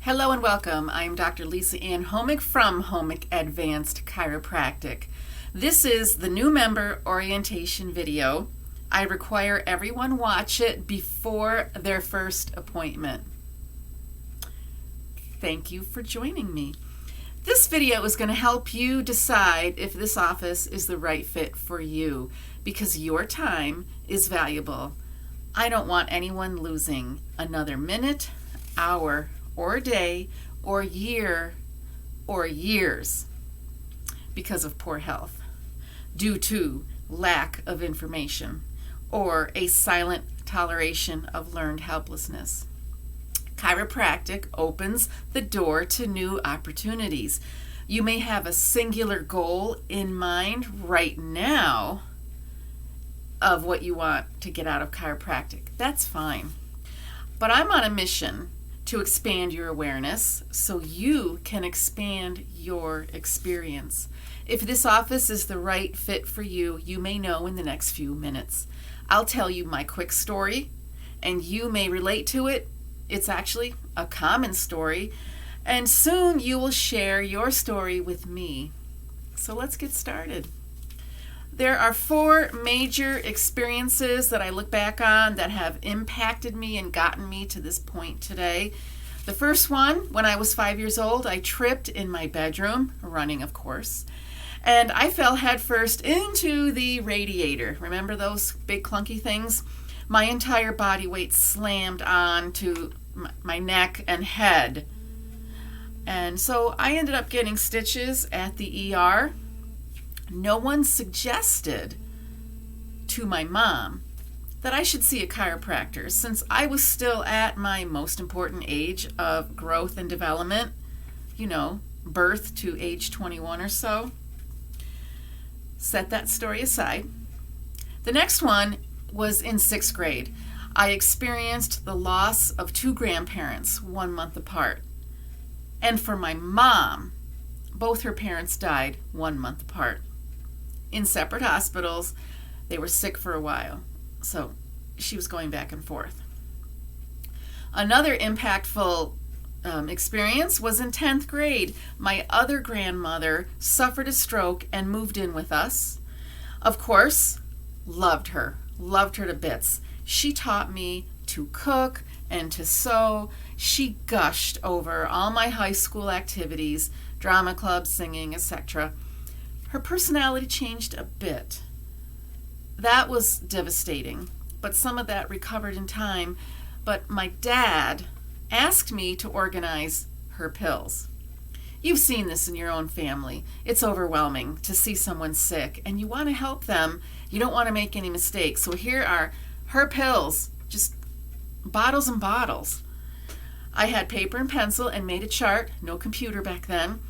Hello and welcome. I'm Dr. Lisa Ann Homic from Homic Advanced Chiropractic. This is the new member orientation video. I require everyone watch it before their first appointment. Thank you for joining me. This video is going to help you decide if this office is the right fit for you because your time is valuable. I don't want anyone losing another minute, hour, or day, or year, or years because of poor health, due to lack of information, or a silent toleration of learned helplessness. Chiropractic opens the door to new opportunities. You may have a singular goal in mind right now of what you want to get out of chiropractic. That's fine. But I'm on a mission to expand your awareness so you can expand your experience. If this office is the right fit for you, you may know in the next few minutes. I'll tell you my quick story, and you may relate to it. It's actually a common story, and soon you will share your story with me. So let's get started. There are 4 major experiences that I look back on that have impacted me and gotten me to this point today. The first one, when I was 5 years old, I tripped in my bedroom, running of course, and I fell headfirst into the radiator. Remember those big clunky things? My entire body weight slammed onto my neck and head. And so I ended up getting stitches at the ER. No one suggested to my mom that I should see a chiropractor since I was still at my most important age of growth and development, birth to age 21 or so. Set that story aside. The next one was in 6th grade. I experienced the loss of 2 grandparents 1 month apart. And for my mom, both her parents died 1 month apart. In separate hospitals. They were sick for a while, so she was going back and forth. Another impactful experience was in 10th grade. My other grandmother suffered a stroke and moved in with us. Of course, loved her to bits. She taught me to cook and to sew. She gushed over all my high school activities, drama club, singing, etc. Her personality changed a bit. That was devastating, but some of that recovered in time. But my dad asked me to organize her pills. You've seen this in your own family. It's overwhelming to see someone sick, and you want to help them. You don't want to make any mistakes. So here are her pills, just bottles and bottles. I had paper and pencil and made a chart, no computer back then.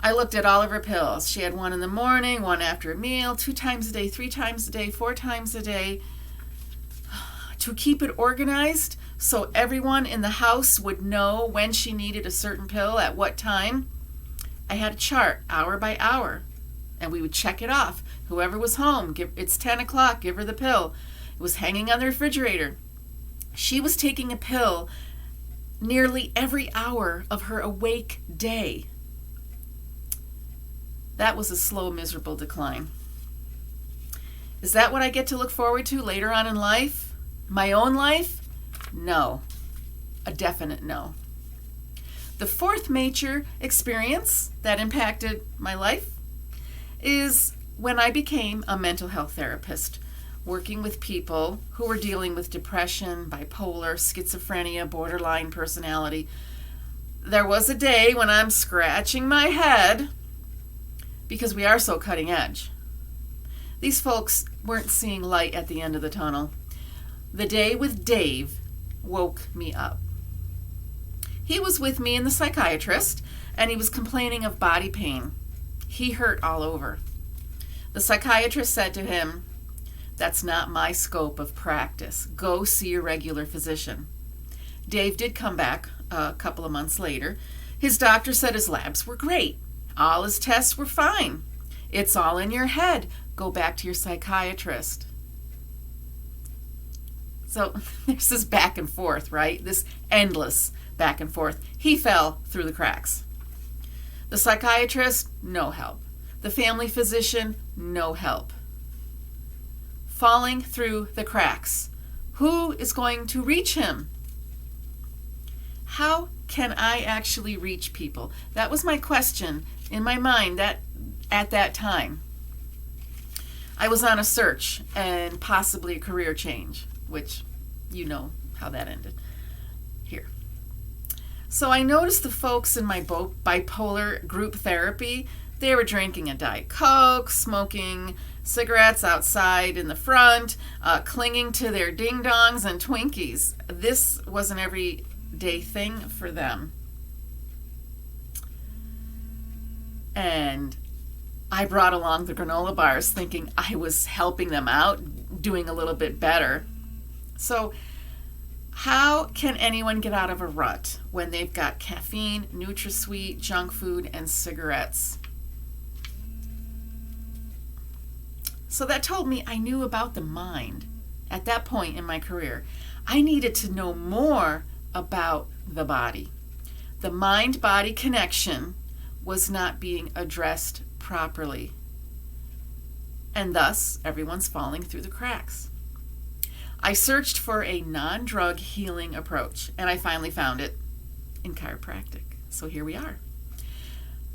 I looked at all of her pills. She had one in the morning, one after a meal, 2 times a day, 3 times a day, 4 times a day. To keep it organized so everyone in the house would know when she needed a certain pill at what time, I had a chart hour by hour, and we would check it off. Whoever was home, it's 10 o'clock, give her the pill. It was hanging on the refrigerator. She was taking a pill nearly every hour of her awake day. That was a slow, miserable decline. Is that what I get to look forward to later on in life? My own life? No. A definite no. The 4th major experience that impacted my life is when I became a mental health therapist, working with people who were dealing with depression, bipolar, schizophrenia, borderline personality. There was a day when I'm scratching my head because we are so cutting edge. These folks weren't seeing light at the end of the tunnel. The day with Dave woke me up. He was with me and the psychiatrist, and he was complaining of body pain. He hurt all over. The psychiatrist said to him, "That's not my scope of practice. Go see your regular physician." Dave did come back a couple of months later. His doctor said his labs were great. All his tests were fine. It's all in your head. Go back to your psychiatrist. So there's this back and forth, right? This endless back and forth. He fell through the cracks. The psychiatrist, no help. The family physician, no help. Falling through the cracks. Who is going to reach him? How can I actually reach people? That was my question in my mind at that time. I was on a search and possibly a career change, which you know how that ended here. So I noticed the folks in my bipolar group therapy, they were drinking a Diet Coke, smoking cigarettes outside in the front, clinging to their ding-dongs and Twinkies. This was an everyday thing for them. And I brought along the granola bars thinking I was helping them out, doing a little bit better. So how can anyone get out of a rut when they've got caffeine, NutraSweet, junk food, and cigarettes? So that told me I knew about the mind at that point in my career. I needed to know more about the body. The mind-body connection was not being addressed properly. And thus, everyone's falling through the cracks. I searched for a non-drug healing approach, and I finally found it in chiropractic. So here we are.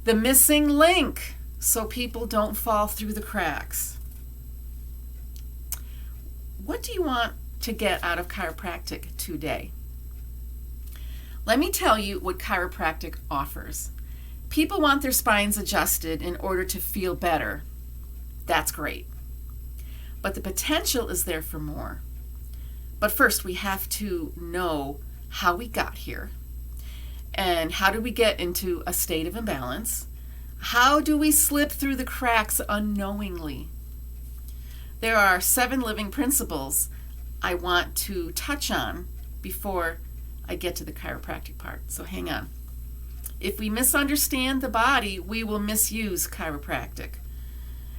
The missing link so people don't fall through the cracks. What do you want to get out of chiropractic today? Let me tell you what chiropractic offers. People want their spines adjusted in order to feel better. That's great. But the potential is there for more. But first, we have to know how we got here. And how did we get into a state of imbalance? How do we slip through the cracks unknowingly? There are 7 living principles I want to touch on before I get to the chiropractic part. So hang on. If we misunderstand the body, we will misuse chiropractic.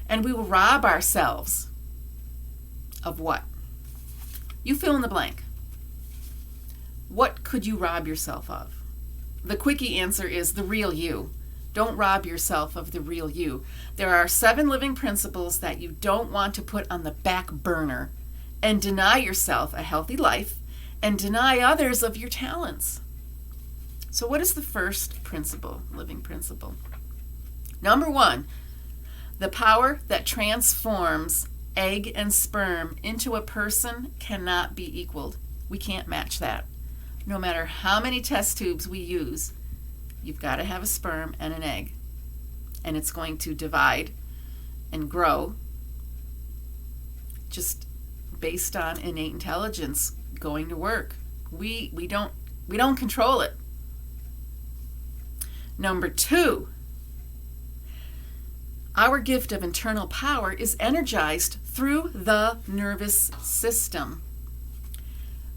And we will rob ourselves of what? You fill in the blank. What could you rob yourself of? The quickie answer is the real you. Don't rob yourself of the real you. There are 7 living principles that you don't want to put on the back burner and deny yourself a healthy life and deny others of your talents. So what is the first principle, living principle? Number 1, the power that transforms egg and sperm into a person cannot be equaled. We can't match that. No matter how many test tubes we use, you've got to have a sperm and an egg. And it's going to divide and grow just based on innate intelligence going to work. We don't control it. Number 2, our gift of internal power is energized through the nervous system.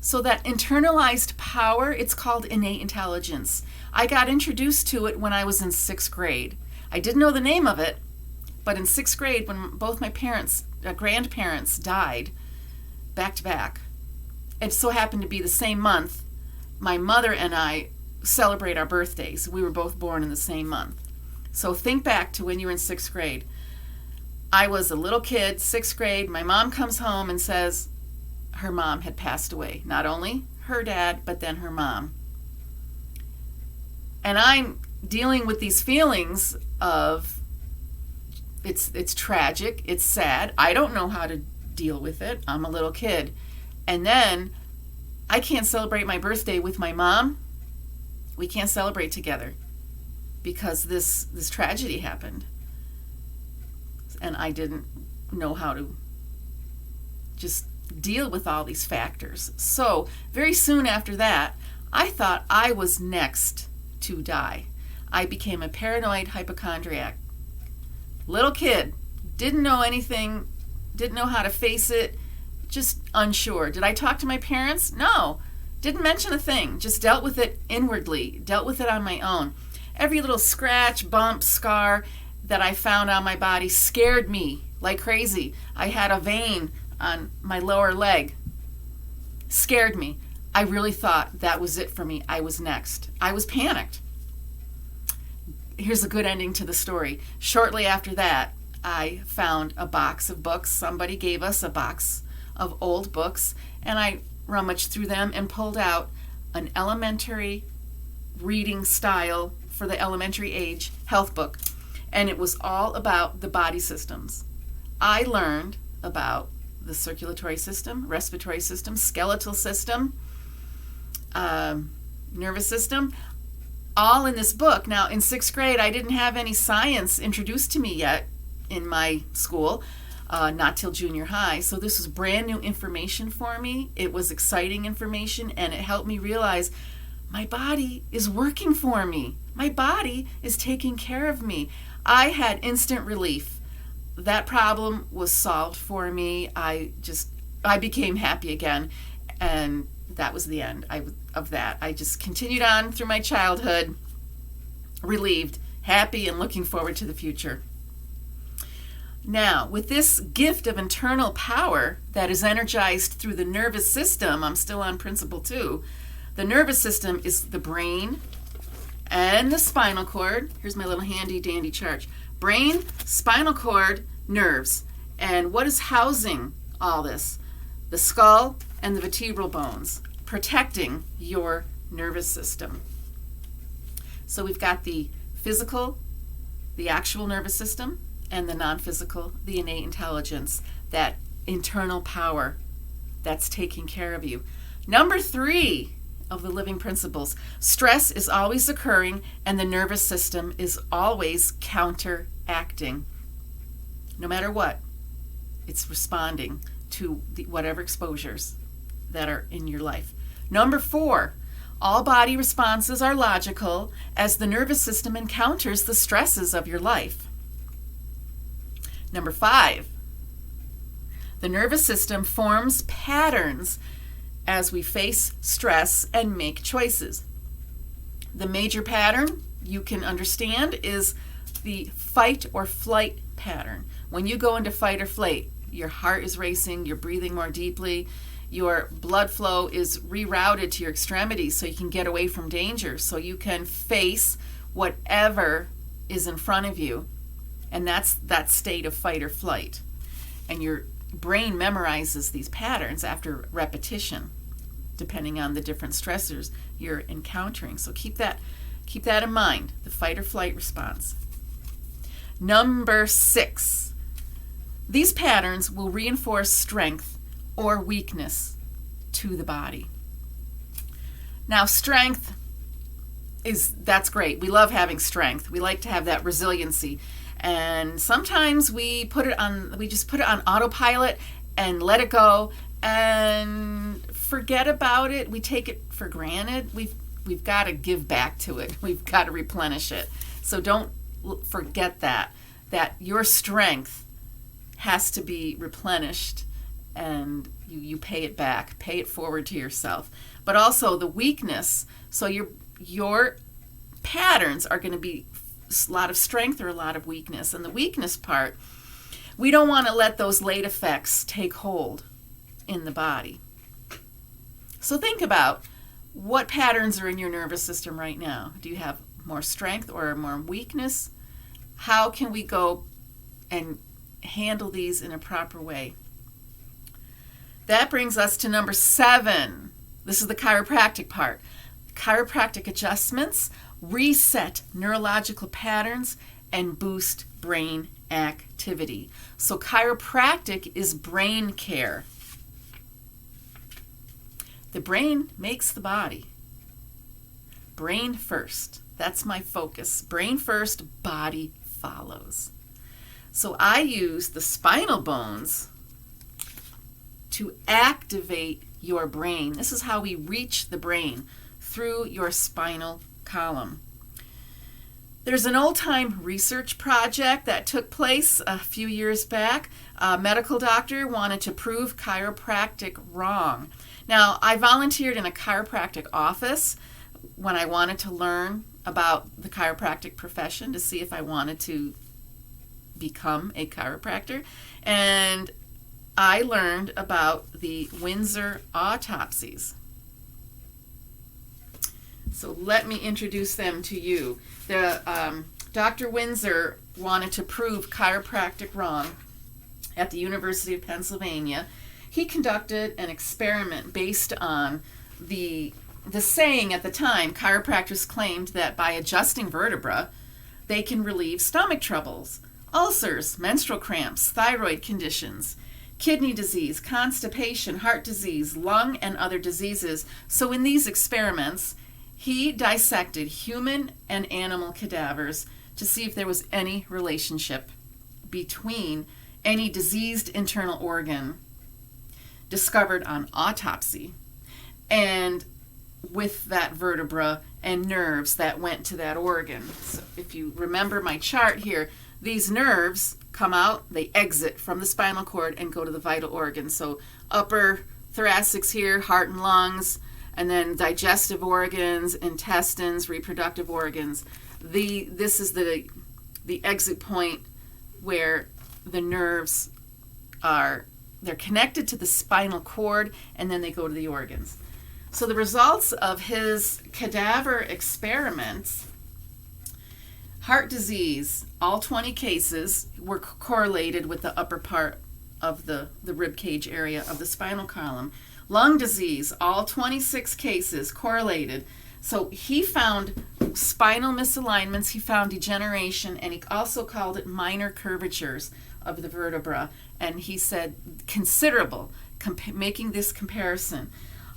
So that internalized power, it's called innate intelligence. I got introduced to it when I was in 6th grade. I didn't know the name of it, but in 6th grade, when both my grandparents died back to back, it so happened to be the same month my mother and I celebrate our birthdays. We were both born in the same month. So think back to when you were in 6th grade. I was a little kid, 6th grade. My mom comes home and says her mom had passed away. Not only her dad, but then her mom. And I'm dealing with these feelings of it's tragic, it's sad. I don't know how to deal with it. I'm a little kid. And then I can't celebrate my birthday with my mom. We can't celebrate together because this tragedy happened. And I didn't know how to just deal with all these factors. So very soon after that, I thought I was next to die. I became a paranoid hypochondriac. Little kid, didn't know anything, didn't know how to face it, just unsure. Did I talk to my parents? No, didn't mention a thing, just dealt with it inwardly, dealt with it on my own. Every little scratch, bump, scar that I found on my body scared me like crazy. I had a vein on my lower leg. scared me. I really thought that was it for me. I was next. I was panicked. Here's a good ending to the story. Shortly after that, I found a box of books. Somebody gave us a box of old books, and I rummaged through them and pulled out an elementary reading style for the elementary age health book, and it was all about the body systems. I learned about the circulatory system, respiratory system, skeletal system, nervous system, all in this book. Now, in 6th grade, I didn't have any science introduced to me yet in my school, not till junior high. So this was brand new information for me. It was exciting information, and it helped me realize my body is working for me. My body is taking care of me. I had instant relief. That problem was solved for me. I became happy again, and that was the end of that. I just continued on through my childhood, relieved, happy, and looking forward to the future. Now, with this gift of internal power that is energized through the nervous system, I'm still on principle 2. The nervous system is the brain and the spinal cord. Here's my little handy dandy chart. Brain, spinal cord, nerves. And what is housing all this? The skull and the vertebral bones, protecting your nervous system. So we've got the physical, the actual nervous system, and the non-physical, the innate intelligence, that internal power that's taking care of you. Number 3 of the living principles: stress is always occurring, and the nervous system is always counteracting. No matter what, it's responding to whatever exposures that are in your life. Number 4, all body responses are logical as the nervous system encounters the stresses of your life. Number 5, the nervous system forms patterns as we face stress and make choices. The major pattern you can understand is the fight or flight pattern. When you go into fight or flight, your heart is racing, you're breathing more deeply, your blood flow is rerouted to your extremities so you can get away from danger, so you can face whatever is in front of you. And that's that state of fight or flight. And your brain memorizes these patterns after repetition, depending on the different stressors you're encountering. So keep that in mind, the fight or flight response. Number 6, these patterns will reinforce strength or weakness to the body. Now, strength that's great. We love having strength. We like to have that resiliency. And sometimes we just put it on autopilot and let it go and forget about it. We take it for granted. We've got to give back to it. We've got to replenish it. So don't forget that your strength has to be replenished, and you pay it back, pay it forward to yourself. But also the weakness, so your patterns are going to be a lot of strength or a lot of weakness. And the weakness part, we don't want to let those late effects take hold in the body. So think about what patterns are in your nervous system right now. Do you have more strength or more weakness? How can we go and handle these in a proper way? That brings us to number 7. This is the chiropractic part. Chiropractic adjustments reset neurological patterns and boost brain activity. So chiropractic is brain care. The brain makes the body. Brain first. That's my focus. Brain first, body follows. So I use the spinal bones to activate your brain. This is how we reach the brain, through your spinal column. There's an old-time research project that took place a few years back. A medical doctor wanted to prove chiropractic wrong. Now, I volunteered in a chiropractic office when I wanted to learn about the chiropractic profession to see if I wanted to become a chiropractor. And I learned about the Windsor autopsies. So let me introduce them to you. Dr. Windsor wanted to prove chiropractic wrong at the University of Pennsylvania. He conducted an experiment based on the saying at the time. Chiropractors claimed that by adjusting vertebra, they can relieve stomach troubles, ulcers, menstrual cramps, thyroid conditions, kidney disease, constipation, heart disease, lung, and other diseases. So in these experiments, he dissected human and animal cadavers to see if there was any relationship between any diseased internal organ discovered on autopsy and with that vertebra and nerves that went to that organ. So if you remember my chart here, these nerves come out, they exit from the spinal cord and go to the vital organs. So upper thoracics here, heart and lungs, and then digestive organs, intestines, reproductive organs. This is the exit point where the nerves they're connected to the spinal cord, and then they go to the organs. So the results of his cadaver experiments, heart disease, all 20 cases were correlated with the upper part of the rib cage area of the spinal column. Lung disease, all 26 cases correlated. So he found spinal misalignments, he found degeneration, and he also called it minor curvatures of the vertebra. And he said considerable, making this comparison.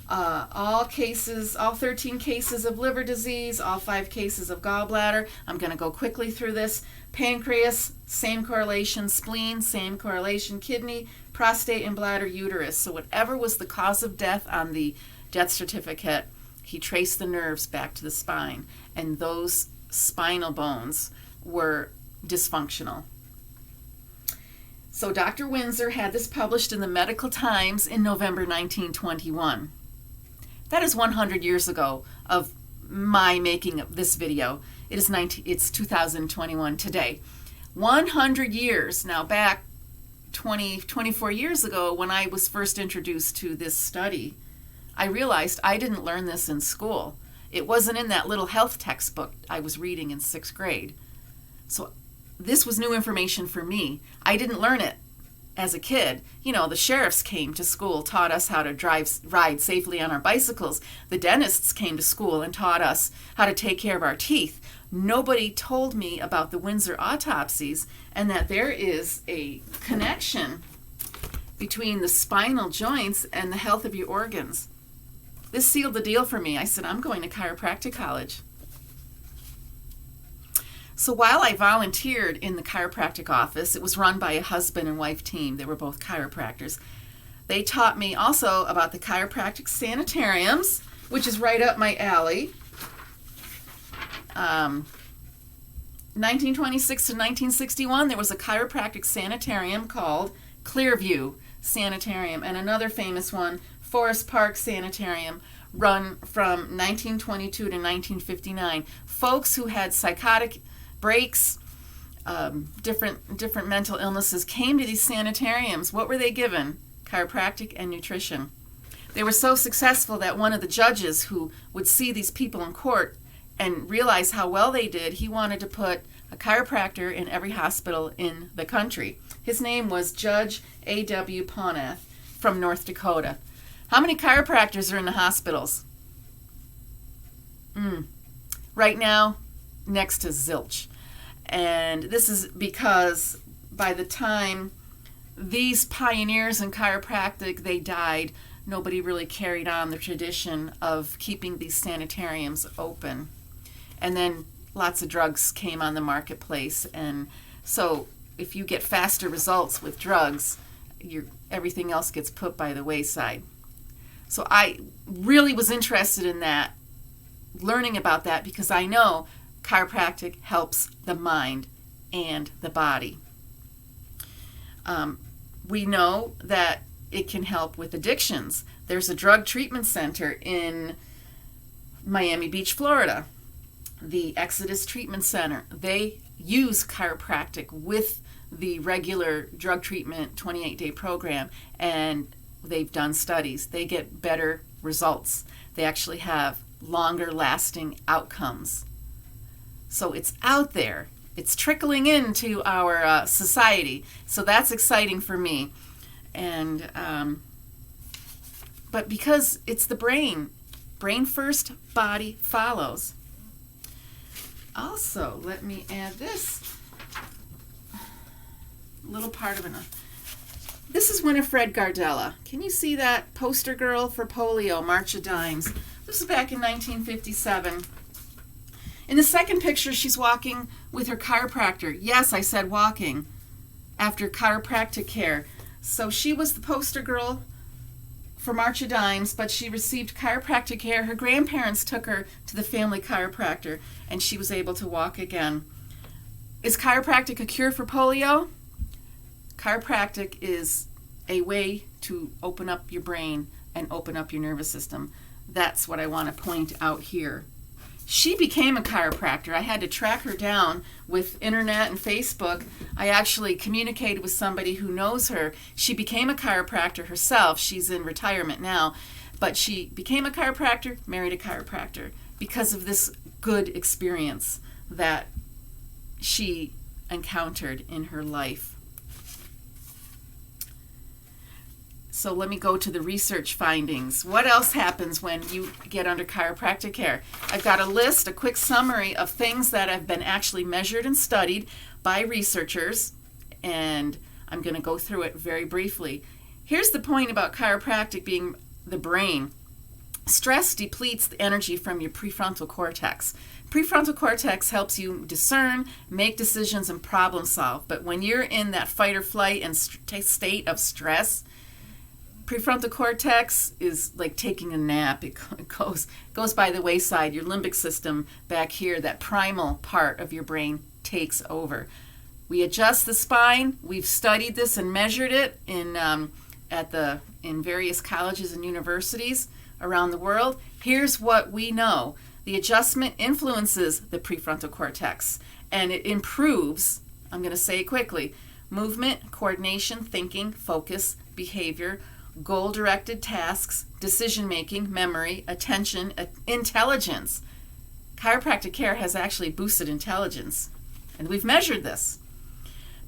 All 13 cases of liver disease, all 5 cases of gallbladder. I'm going to go quickly through this. Pancreas, same correlation. Spleen, same correlation. Kidney, prostate, and bladder, uterus. So whatever was the cause of death on the death certificate, he traced the nerves back to the spine, and those spinal bones were dysfunctional. So Dr. Windsor had this published in the Medical Times in November 1921. That is 100 years ago of my making of this video. It's 2021 today. 100 years. Now back 24 years ago when I was first introduced to this study, I realized I didn't learn this in school. It wasn't in that little health textbook I was reading in 6th grade. So this was new information for me. I didn't learn it as a kid. You know, the sheriffs came to school, taught us how to ride safely on our bicycles. The dentists came to school and taught us how to take care of our teeth. Nobody told me about the Windsor autopsies and that there is a connection between the spinal joints and the health of your organs. This sealed the deal for me. I said, I'm going to chiropractic college. So while I volunteered in the chiropractic office, it was run by a husband and wife team. They were both chiropractors. They taught me also about the chiropractic sanitariums, which is right up my alley. 1926 to 1961, there was a chiropractic sanitarium called Clearview Sanitarium, and another famous one, Forest Park Sanitarium, run from 1922 to 1959. Folks who had psychotic breaks, different mental illnesses came to these sanitariums. What were they given? Chiropractic and nutrition. They were so successful that one of the judges who would see these people in court and realize how well they did, he wanted to put a chiropractor in every hospital in the country. His name was Judge A.W. Ponath from North Dakota. How many chiropractors are in the hospitals? Right now, next to zilch. And this is because by the time these pioneers in chiropractic, they died, nobody really carried on the tradition of keeping these sanitariums open. And then lots of drugs came on the marketplace, and so if you get faster results with drugs, everything else gets put by the wayside. So I really was interested in that, learning about that, because I know chiropractic helps the mind and the body. We know that it can help with addictions. There's a drug treatment center in Miami Beach, Florida, the Exodus Treatment Center. They use chiropractic with the regular drug treatment 28-day program, and they've done studies. They get better results. They actually have longer lasting outcomes. So it's out there. It's trickling into our society. So that's exciting for me. And but because it's the brain first, body follows. Also, let me add this little part of it. This is Winifred Gardella. Can you see that poster girl for polio, March of Dimes? This is back in 1957. In the second picture, she's walking with her chiropractor. Yes, I said walking, after chiropractic care. So she was the poster girl for March of Dimes, but she received chiropractic care. Her grandparents took her to the family chiropractor, and she was able to walk again. Is chiropractic a cure for polio? Chiropractic is a way to open up your brain and open up your nervous system. That's what I want to point out here. She became a chiropractor. I had to track her down with internet and Facebook. I actually communicated with somebody who knows her. She became a chiropractor herself. She's in retirement now. But she became a chiropractor, married a chiropractor, because of this good experience that she encountered in her life. So let me go to the research findings. What else happens when you get under chiropractic care? I've got a list, a quick summary of things that have been actually measured and studied by researchers, and I'm going to go through it very briefly. Here's the point about chiropractic being the brain. Stress depletes the energy from your prefrontal cortex. Prefrontal cortex helps you discern, make decisions, and problem solve. But when you're in that fight or flight and state of stress, prefrontal cortex is like taking a nap. It goes by the wayside. Your limbic system back here, that primal part of your brain, takes over. We adjust the spine. We've studied this and measured it in various colleges and universities around the world. Here's what we know. The adjustment influences the prefrontal cortex, and it improves, I'm going to say it quickly, movement, coordination, thinking, focus, behavior, goal-directed tasks, decision-making, memory, attention, intelligence. Chiropractic care has actually boosted intelligence, and we've measured this.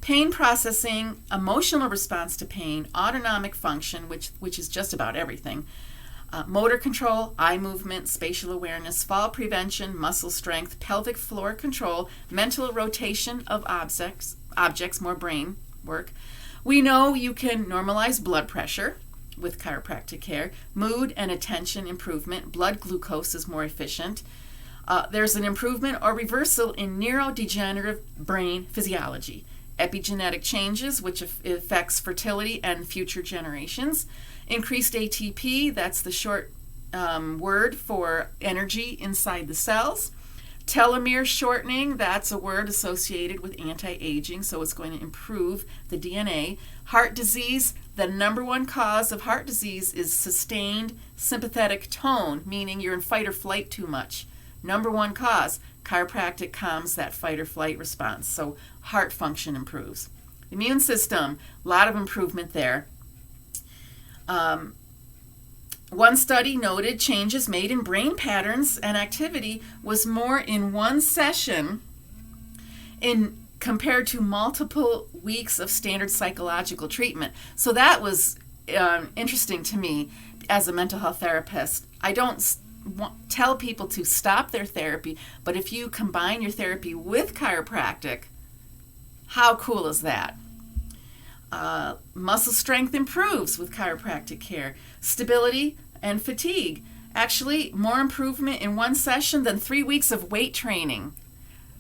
Pain processing, emotional response to pain, autonomic function, which is just about everything, motor control, eye movement, spatial awareness, fall prevention, muscle strength, pelvic floor control, mental rotation of objects, more brain work. We know you can normalize blood pressure with chiropractic care, mood and attention improvement, blood glucose is more efficient. There's an improvement or reversal in neurodegenerative brain physiology, epigenetic changes, which affects fertility and future generations, increased ATP, that's the short word for energy inside the cells, telomere shortening, that's a word associated with anti-aging, so it's going to improve the DNA. Heart disease, the number one cause of heart disease is sustained sympathetic tone, meaning you're in fight or flight too much. Number one cause. Chiropractic calms that fight or flight response, so heart function improves. Immune system, a lot of improvement there. One study noted changes made in brain patterns and activity was more in one session compared to multiple weeks of standard psychological treatment. So that was interesting to me as a mental health therapist. I don't tell people to stop their therapy, but if you combine your therapy with chiropractic, how cool is that? Muscle strength improves with chiropractic care. Stability and fatigue. Actually, more improvement in one session than 3 weeks of weight training.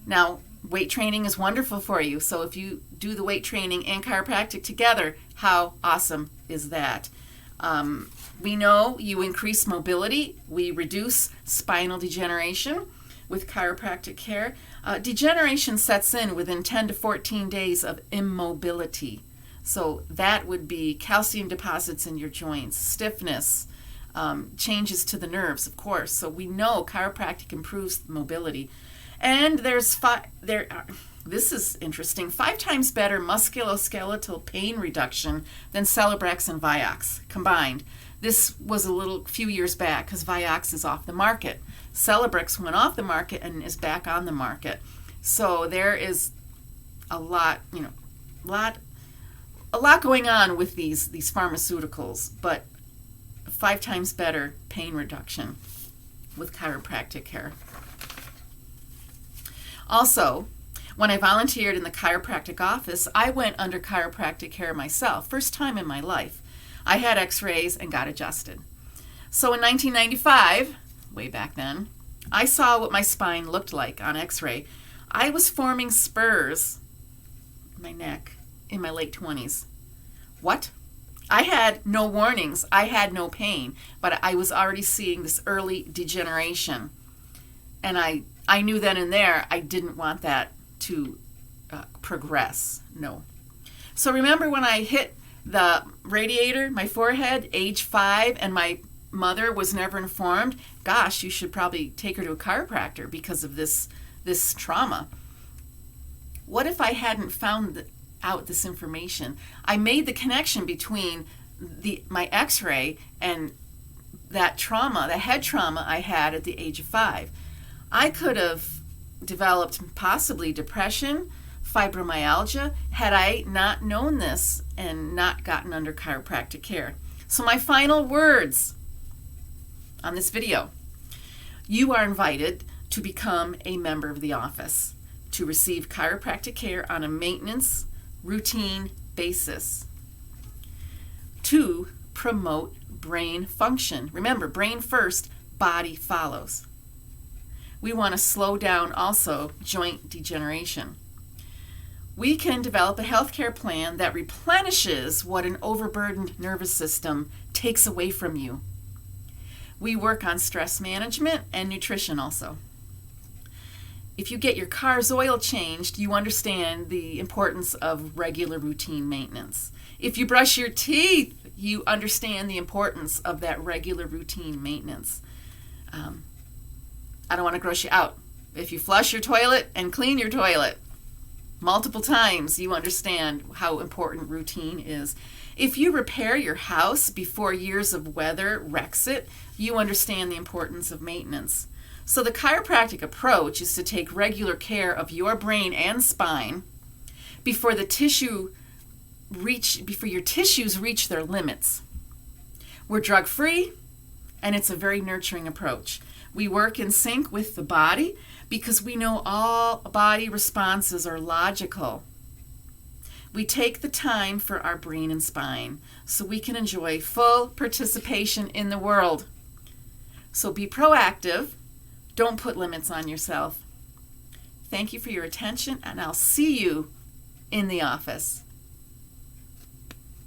Now, weight training is wonderful for you, so if you do the weight training and chiropractic together, how awesome is that? We know you increase mobility. We reduce spinal degeneration with chiropractic care. Degeneration sets in within 10 to 14 days of immobility. So that would be calcium deposits in your joints, stiffness, changes to the nerves, of course. So we know chiropractic improves mobility. And this is interesting, 5 times better musculoskeletal pain reduction than Celebrex and Vioxx combined. This was a few years back because Vioxx is off the market. Celebrex went off the market and is back on the market. So there is a lot going on with these pharmaceuticals, but 5 times better pain reduction with chiropractic care. Also, when I volunteered in the chiropractic office, I went under chiropractic care myself, first time in my life. I had x-rays and got adjusted. So in 1995, way back then, I saw what my spine looked like on x-ray. I was forming spurs in my neck in my late 20s. What? I had no warnings. I had no pain, but I was already seeing this early degeneration. And I knew then and there I didn't want that to progress. No. So remember when I hit the radiator, my forehead, age 5, and my mother was never informed? Gosh, you should probably take her to a chiropractor because of this trauma. What if I hadn't found out this information? I made the connection between my x-ray and that trauma, the head trauma I had at the age of 5. I could have developed possibly depression, fibromyalgia, had I not known this and not gotten under chiropractic care. So my final words on this video: you are invited to become a member of the office to receive chiropractic care on a maintenance, routine basis to promote brain function. Remember, brain first, body follows. We want to slow down also joint degeneration. We can develop a healthcare plan that replenishes what an overburdened nervous system takes away from you. We work on stress management and nutrition also. If you get your car's oil changed, you understand the importance of regular routine maintenance. If you brush your teeth, you understand the importance of that regular routine maintenance. I don't want to gross you out. If you flush your toilet and clean your toilet multiple times, you understand how important routine is. If you repair your house before years of weather wrecks it, you understand the importance of maintenance. So the chiropractic approach is to take regular care of your brain and spine before your tissues reach their limits. We're drug-free, and it's a very nurturing approach. We work in sync with the body because we know all body responses are logical. We take the time for our brain and spine so we can enjoy full participation in the world. So be proactive. Don't put limits on yourself. Thank you for your attention, and I'll see you in the office.